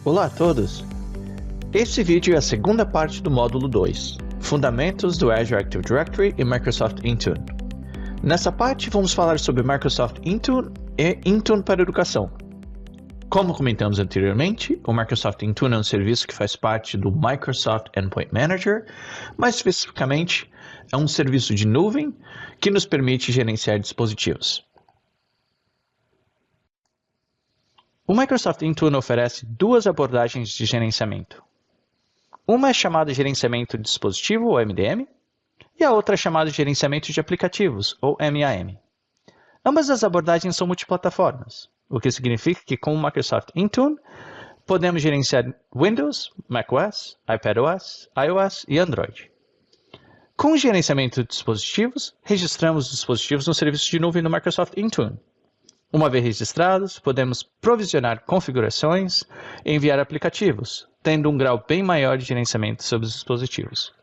Olá a todos! Este vídeo é a segunda parte do módulo 2, Fundamentos do Azure Active Directory e Microsoft Intune. Nessa parte vamos falar sobre Microsoft Intune e Intune para Educação. Como comentamos anteriormente, o Microsoft Intune é um serviço que faz parte do Microsoft Endpoint Manager, mais especificamente é um serviço de nuvem que nos permite gerenciar dispositivos. O Microsoft Intune oferece duas abordagens de gerenciamento. Uma é chamada gerenciamento de dispositivo, ou MDM, e a outra é chamada gerenciamento de aplicativos, ou MAM. Ambas as abordagens são multiplataformas, o que significa que com o Microsoft Intune podemos gerenciar Windows, macOS, iPadOS, iOS e Android. Com o gerenciamento de dispositivos, registramos os dispositivos no serviço de nuvem do Microsoft Intune. Uma vez registrados, podemos provisionar configurações e enviar aplicativos, tendo um grau bem maior de gerenciamento sobre os dispositivos.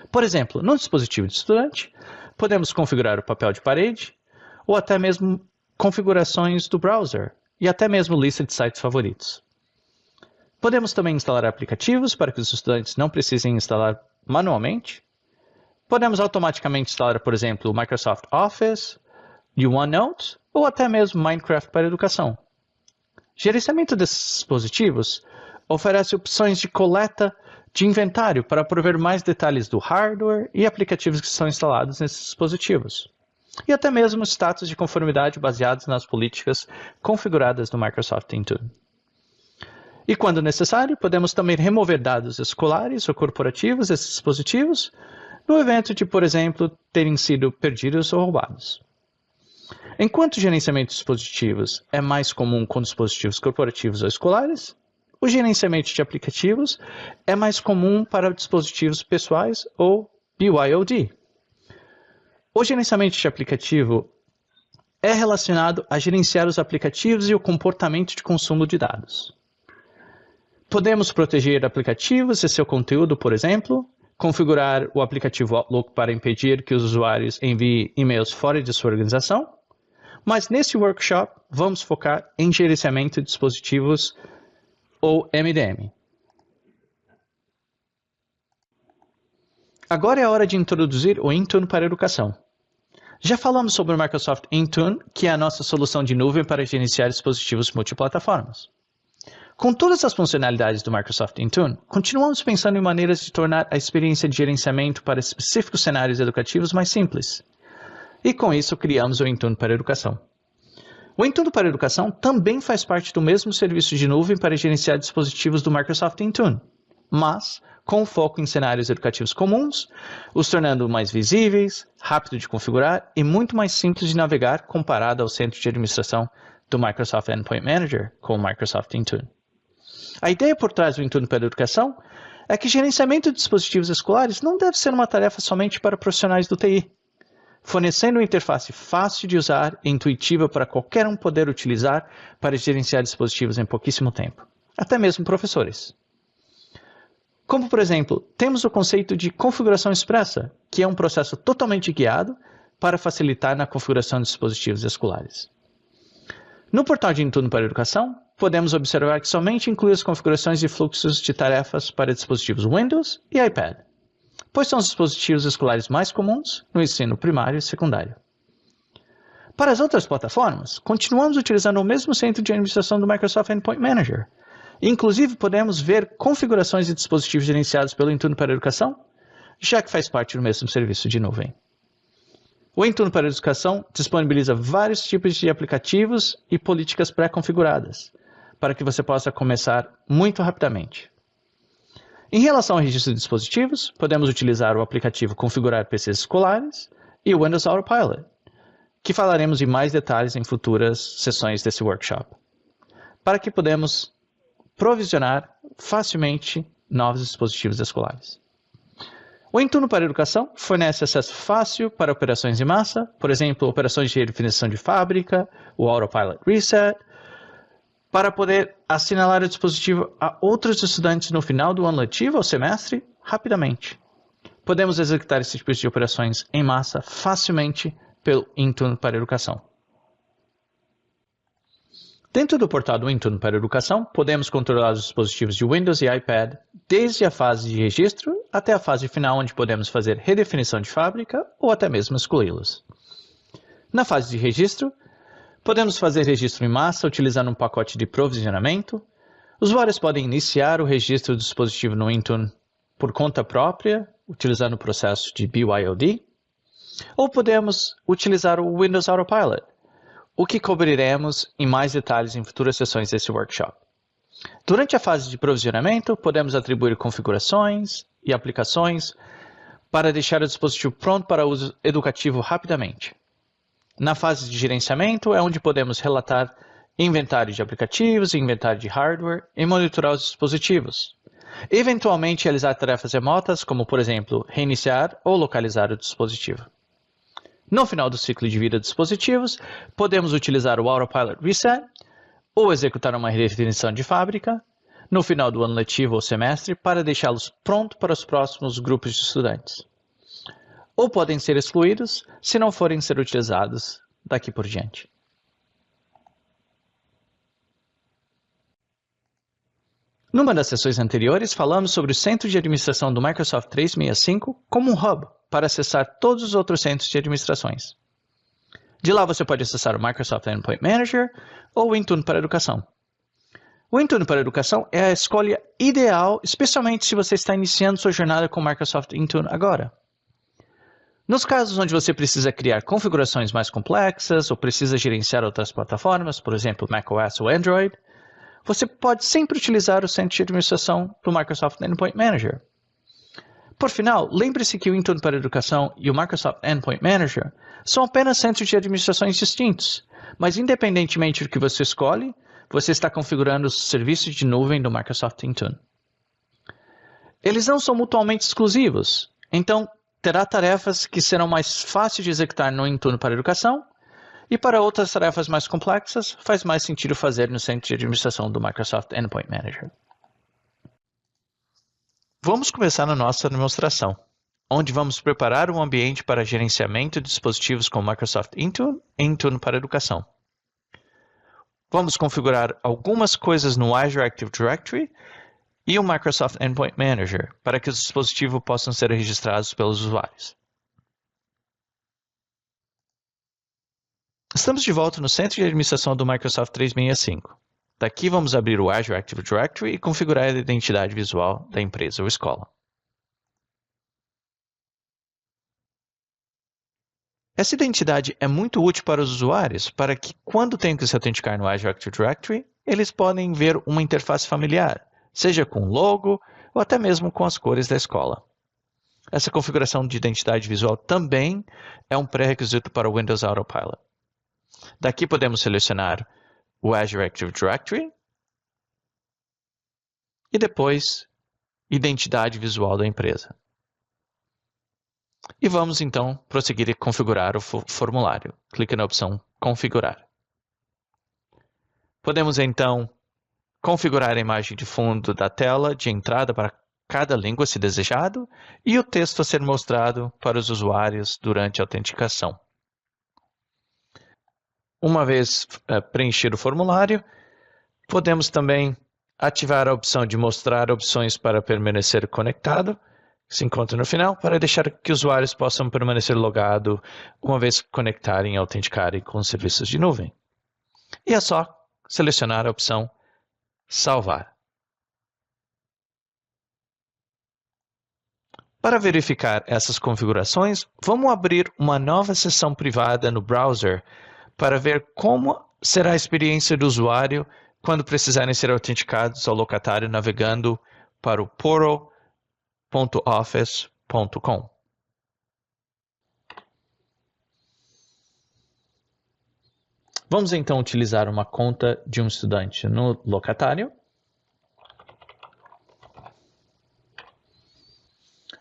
Por exemplo, no dispositivo de estudante, podemos configurar o papel de parede, ou até mesmo configurações do browser, e até mesmo lista de sites favoritos. Podemos também instalar aplicativos para que os estudantes não precisem instalar manualmente. Podemos automaticamente instalar, por exemplo, o Microsoft Office, e o OneNote, ou até mesmo Minecraft para educação. Gerenciamento desses dispositivos oferece opções de coleta de inventário para prover mais detalhes do hardware e aplicativos que são instalados nesses dispositivos, e até mesmo status de conformidade baseados nas políticas configuradas no Microsoft Intune. E quando necessário, podemos também remover dados escolares ou corporativos desses dispositivos no evento de, por exemplo, terem sido perdidos ou roubados. Enquanto o gerenciamento de dispositivos é mais comum com dispositivos corporativos ou escolares, o gerenciamento de aplicativos é mais comum para dispositivos pessoais ou BYOD. O gerenciamento de aplicativo é relacionado a gerenciar os aplicativos e o comportamento de consumo de dados. Podemos proteger aplicativos e seu conteúdo, por exemplo, configurar o aplicativo Outlook para impedir que os usuários enviem e-mails fora de sua organização. Mas nesse workshop, vamos focar em gerenciamento de dispositivos ou MDM. Agora é a hora de introduzir o Intune para a educação. Já falamos sobre o Microsoft Intune, que é a nossa solução de nuvem para gerenciar dispositivos multiplataformas. Com todas as funcionalidades do Microsoft Intune, continuamos pensando em maneiras de tornar a experiência de gerenciamento para específicos cenários educativos mais simples. E com isso, criamos o Intune para a Educação. O Intune para a Educação também faz parte do mesmo serviço de nuvem para gerenciar dispositivos do Microsoft Intune, mas com foco em cenários educativos comuns, os tornando mais visíveis, rápido de configurar e muito mais simples de navegar comparado ao centro de administração do Microsoft Endpoint Manager com o Microsoft Intune. A ideia por trás do Intune para a Educação é que gerenciamento de dispositivos escolares não deve ser uma tarefa somente para profissionais do TI, fornecendo uma interface fácil de usar e intuitiva para qualquer um poder utilizar para gerenciar dispositivos em pouquíssimo tempo, até mesmo professores. Como, por exemplo, temos o conceito de configuração expressa, que é um processo totalmente guiado para facilitar na configuração de dispositivos escolares. No portal de Intune para a Educação, podemos observar que somente inclui as configurações de fluxos de tarefas para dispositivos Windows e iPad, pois são os dispositivos escolares mais comuns no ensino primário e secundário. Para as outras plataformas, continuamos utilizando o mesmo centro de administração do Microsoft Endpoint Manager. Inclusive, podemos ver configurações de dispositivos gerenciados pelo Intune para a Educação, já que faz parte do mesmo serviço de nuvem. O Intune para a Educação disponibiliza vários tipos de aplicativos e políticas pré-configuradas, para que você possa começar muito rapidamente. Em relação ao registro de dispositivos, podemos utilizar o aplicativo Configurar PCs Escolares e o Windows Autopilot, que falaremos em mais detalhes em futuras sessões desse workshop, para que podemos provisionar facilmente novos dispositivos escolares. O Intune para a Educação fornece acesso fácil para operações em massa, por exemplo, operações de redefinição de fábrica, o Autopilot Reset, para poder assinalar o dispositivo a outros estudantes no final do ano letivo ou semestre rapidamente. Podemos executar esse tipo de operações em massa facilmente pelo Intune para a Educação. Dentro do portal do Intune para Educação, podemos controlar os dispositivos de Windows e iPad, desde a fase de registro até a fase final, onde podemos fazer redefinição de fábrica ou até mesmo excluí-los. Na fase de registro, podemos fazer registro em massa utilizando um pacote de provisionamento. Usuários podem iniciar o registro do dispositivo no Intune por conta própria, utilizando o processo de BYOD, ou podemos utilizar o Windows Autopilot, o que cobriremos em mais detalhes em futuras sessões desse workshop. Durante a fase de provisionamento, podemos atribuir configurações e aplicações para deixar o dispositivo pronto para uso educativo rapidamente. Na fase de gerenciamento é onde podemos relatar inventário de aplicativos e inventário de hardware e monitorar os dispositivos. Eventualmente realizar tarefas remotas, como por exemplo, reiniciar ou localizar o dispositivo. No final do ciclo de vida dos dispositivos, podemos utilizar o Autopilot Reset ou executar uma redefinição de fábrica no final do ano letivo ou semestre para deixá-los prontos para os próximos grupos de estudantes. Ou podem ser excluídos se não forem ser utilizados daqui por diante. Numa das sessões anteriores, falamos sobre o centro de administração do Microsoft 365 como um hub para acessar todos os outros centros de administrações. De lá você pode acessar o Microsoft Endpoint Manager ou o Intune para Educação. O Intune para Educação é a escolha ideal, especialmente se você está iniciando sua jornada com o Microsoft Intune agora. Nos casos onde você precisa criar configurações mais complexas ou precisa gerenciar outras plataformas, por exemplo, macOS ou Android, você pode sempre utilizar o centro de administração do Microsoft Endpoint Manager. Por final, lembre-se que o Intune para Educação e o Microsoft Endpoint Manager são apenas centros de administrações distintos, mas independentemente do que você escolhe, você está configurando os serviços de nuvem do Microsoft Intune. Eles não são mutuamente exclusivos, então terá tarefas que serão mais fáceis de executar no Intune para Educação, e para outras tarefas mais complexas, faz mais sentido fazer no centro de administração do Microsoft Endpoint Manager. Vamos começar na nossa demonstração, onde vamos preparar um ambiente para gerenciamento de dispositivos com Microsoft Intune e Intune para Educação. Vamos configurar algumas coisas no Azure Active Directory e o Microsoft Endpoint Manager para que os dispositivos possam ser registrados pelos usuários. Estamos de volta no centro de administração do Microsoft 365. Daqui vamos abrir o Azure Active Directory e configurar a identidade visual da empresa ou escola. Essa identidade é muito útil para os usuários para que, quando tenham que se autenticar no Azure Active Directory, eles podem ver uma interface familiar, seja com logo ou até mesmo com as cores da escola. Essa configuração de identidade visual também é um pré-requisito para o Windows Autopilot. Daqui podemos selecionar o Azure Active Directory e depois identidade visual da empresa. E vamos então prosseguir e configurar o formulário. Clique na opção Configurar. Podemos então configurar a imagem de fundo da tela de entrada para cada língua se desejado e o texto a ser mostrado para os usuários durante a autenticação. Uma vez preenchido o formulário, podemos também ativar a opção de mostrar opções para permanecer conectado, que se encontra no final, para deixar que usuários possam permanecer logados uma vez conectarem e autenticarem com os serviços de nuvem. E é só selecionar a opção Salvar. Para verificar essas configurações, vamos abrir uma nova sessão privada no browser para ver como será a experiência do usuário quando precisarem ser autenticados ao locatário navegando para o portal.office.com. Vamos então utilizar uma conta de um estudante no locatário.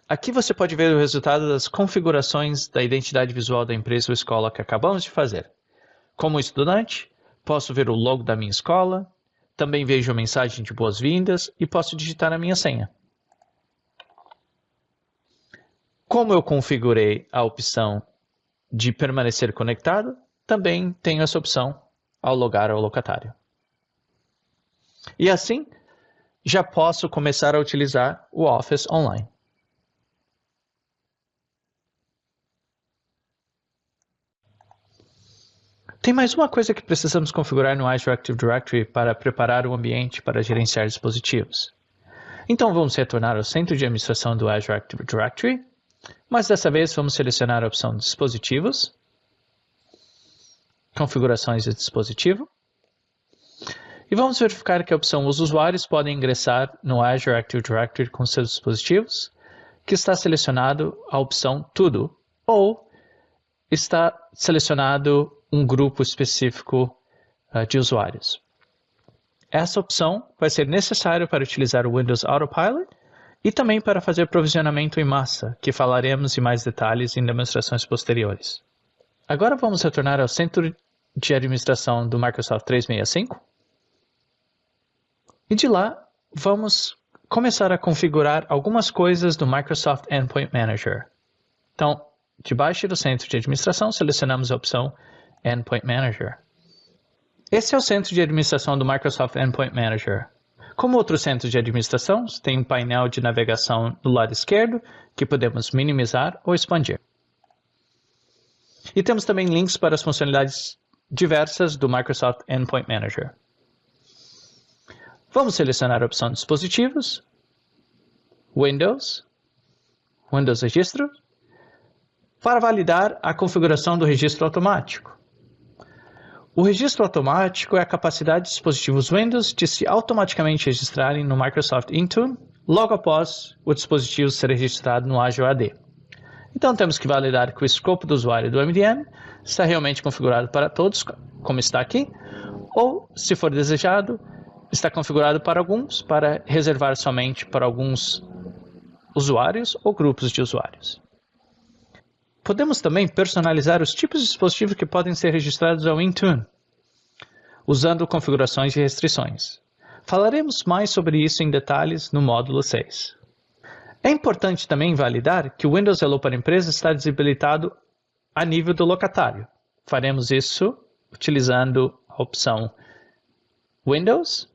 Aqui você pode ver o resultado das configurações da identidade visual da empresa ou escola que acabamos de fazer. Como estudante, posso ver o logo da minha escola, também vejo a mensagem de boas-vindas e posso digitar a minha senha. Como eu configurei a opção de permanecer conectado, também tenho essa opção ao logar ao locatário. E assim, já posso começar a utilizar o Office online. Tem mais uma coisa que precisamos configurar no Azure Active Directory para preparar o ambiente para gerenciar dispositivos. Então vamos retornar ao centro de administração do Azure Active Directory, mas dessa vez vamos selecionar a opção Dispositivos, Configurações de dispositivo, e vamos verificar que a opção Os usuários podem ingressar no Azure Active Directory com seus dispositivos, que está selecionado a opção Tudo, ou está selecionado um grupo específico de usuários. Essa opção vai ser necessária para utilizar o Windows Autopilot e também para fazer provisionamento em massa, que falaremos em mais detalhes em demonstrações posteriores. Agora vamos retornar ao centro de administração do Microsoft 365 e de lá vamos começar a configurar algumas coisas do Microsoft Endpoint Manager. Então, debaixo do centro de administração, selecionamos a opção Endpoint Manager. Esse é o centro de administração do Microsoft Endpoint Manager. Como outros centros de administração, tem um painel de navegação do lado esquerdo que podemos minimizar ou expandir. E temos também links para as funcionalidades diversas do Microsoft Endpoint Manager. Vamos selecionar a opção Dispositivos, Windows Registro, para validar a configuração do registro automático. O registro automático é a capacidade de dispositivos Windows de se automaticamente registrarem no Microsoft Intune logo após o dispositivo ser registrado no Azure AD. Então temos que validar que o escopo do usuário do MDM está realmente configurado para todos, como está aqui, ou, se for desejado, está configurado para alguns, para reservar somente para alguns usuários ou grupos de usuários. Podemos também personalizar os tipos de dispositivos que podem ser registrados ao Intune, usando configurações e restrições. Falaremos mais sobre isso em detalhes no módulo 6. É importante também validar que o Windows Hello para Empresa está desabilitado a nível do locatário. Faremos isso utilizando a opção Windows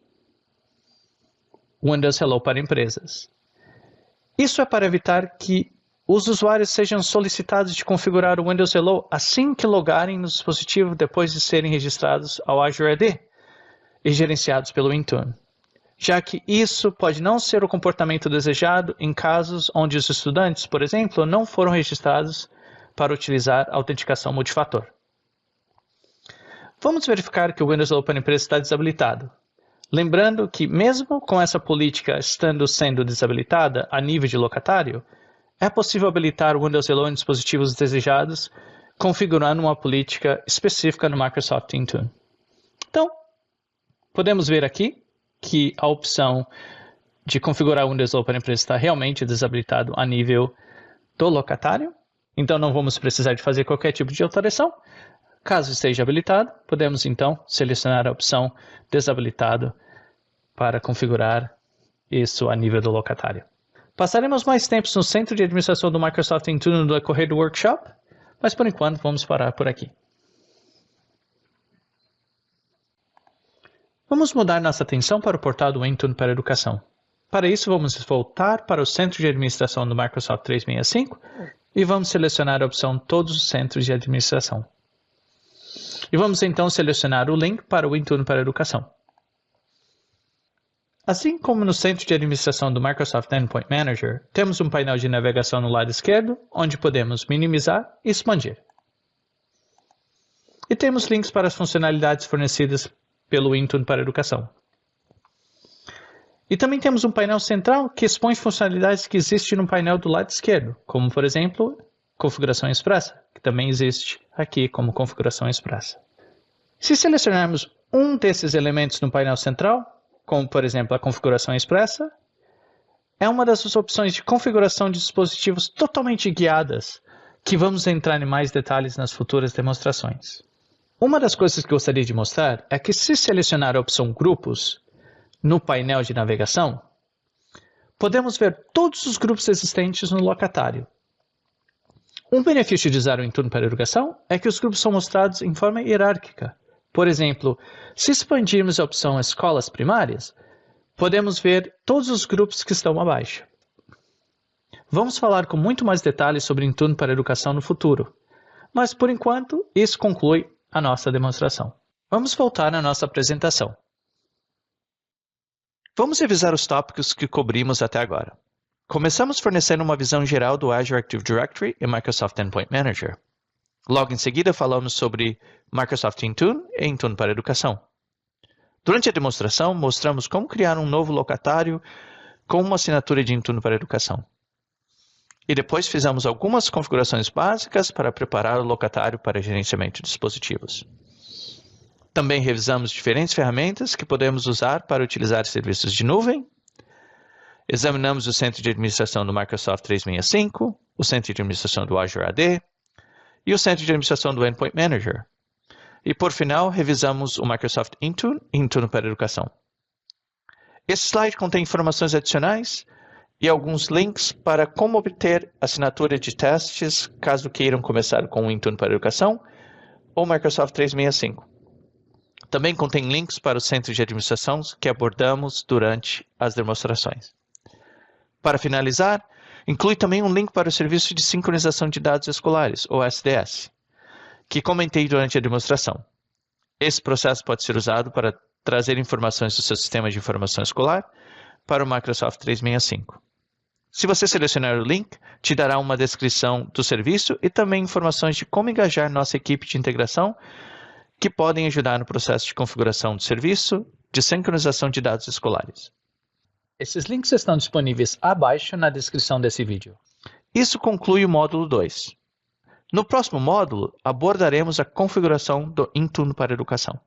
Hello para Empresas. Isso é para evitar que os usuários sejam solicitados de configurar o Windows Hello assim que logarem no dispositivo depois de serem registrados ao Azure AD e gerenciados pelo Intune, já que isso pode não ser o comportamento desejado em casos onde os estudantes, por exemplo, não foram registrados para utilizar a autenticação multifator. Vamos verificar que o Windows Hello para Empresa está desabilitado. Lembrando que mesmo com essa política sendo desabilitada a nível de locatário, é possível habilitar o Windows Hello em dispositivos desejados, configurando uma política específica no Microsoft Intune. Então, podemos ver aqui que a opção de configurar o Windows Hello para a empresa está realmente desabilitado a nível do locatário. Então, não vamos precisar de fazer qualquer tipo de alteração. Caso esteja habilitado, podemos então selecionar a opção desabilitado para configurar isso a nível do locatário. Passaremos mais tempo no centro de administração do Microsoft Intune no decorrer do workshop, mas por enquanto vamos parar por aqui. Vamos mudar nossa atenção para o portal do Intune para Educação. Para isso, vamos voltar para o centro de administração do Microsoft 365 e vamos selecionar a opção Todos os centros de administração. E vamos então selecionar o link para o Intune para Educação. Assim como no centro de administração do Microsoft Endpoint Manager, temos um painel de navegação no lado esquerdo, onde podemos minimizar e expandir. E temos links para as funcionalidades fornecidas pelo Intune para Educação. E também temos um painel central que expõe funcionalidades que existem no painel do lado esquerdo, como por exemplo, configuração expressa, que também existe aqui como configuração expressa. Se selecionarmos um desses elementos no painel central, como por exemplo a configuração expressa, é uma das opções de configuração de dispositivos totalmente guiadas, que vamos entrar em mais detalhes nas futuras demonstrações. Uma das coisas que gostaria de mostrar é que se selecionar a opção Grupos no painel de navegação, podemos ver todos os grupos existentes no locatário. Um benefício de usar o Intune para Educação é que os grupos são mostrados em forma hierárquica. Por exemplo, se expandirmos a opção Escolas Primárias, podemos ver todos os grupos que estão abaixo. Vamos falar com muito mais detalhes sobre Intune para Educação no futuro, mas por enquanto isso conclui a nossa demonstração. Vamos voltar à nossa apresentação. Vamos revisar os tópicos que cobrimos até agora. Começamos fornecendo uma visão geral do Azure Active Directory e Microsoft Endpoint Manager. Logo em seguida, falamos sobre Microsoft Intune e Intune para Educação. Durante a demonstração, mostramos como criar um novo locatário com uma assinatura de Intune para Educação. E depois fizemos algumas configurações básicas para preparar o locatário para gerenciamento de dispositivos. Também revisamos diferentes ferramentas que podemos usar para utilizar serviços de nuvem. Examinamos o centro de administração do Microsoft 365, o centro de administração do Azure AD e o centro de administração do Endpoint Manager. E por final, revisamos o Microsoft Intune e Intune para Educação. Esse slide contém informações adicionais e alguns links para como obter assinatura de testes caso queiram começar com o Intune para Educação ou Microsoft 365. Também contém links para o centro de administração que abordamos durante as demonstrações. Para finalizar, inclui também um link para o Serviço de Sincronização de Dados Escolares, ou SDS, que comentei durante a demonstração. Esse processo pode ser usado para trazer informações do seu sistema de informação escolar para o Microsoft 365. Se você selecionar o link, te dará uma descrição do serviço e também informações de como engajar nossa equipe de integração que podem ajudar no processo de configuração do serviço de sincronização de dados escolares. Esses links estão disponíveis abaixo na descrição desse vídeo. Isso conclui o módulo 2. No próximo módulo, abordaremos a configuração do Intune para Educação.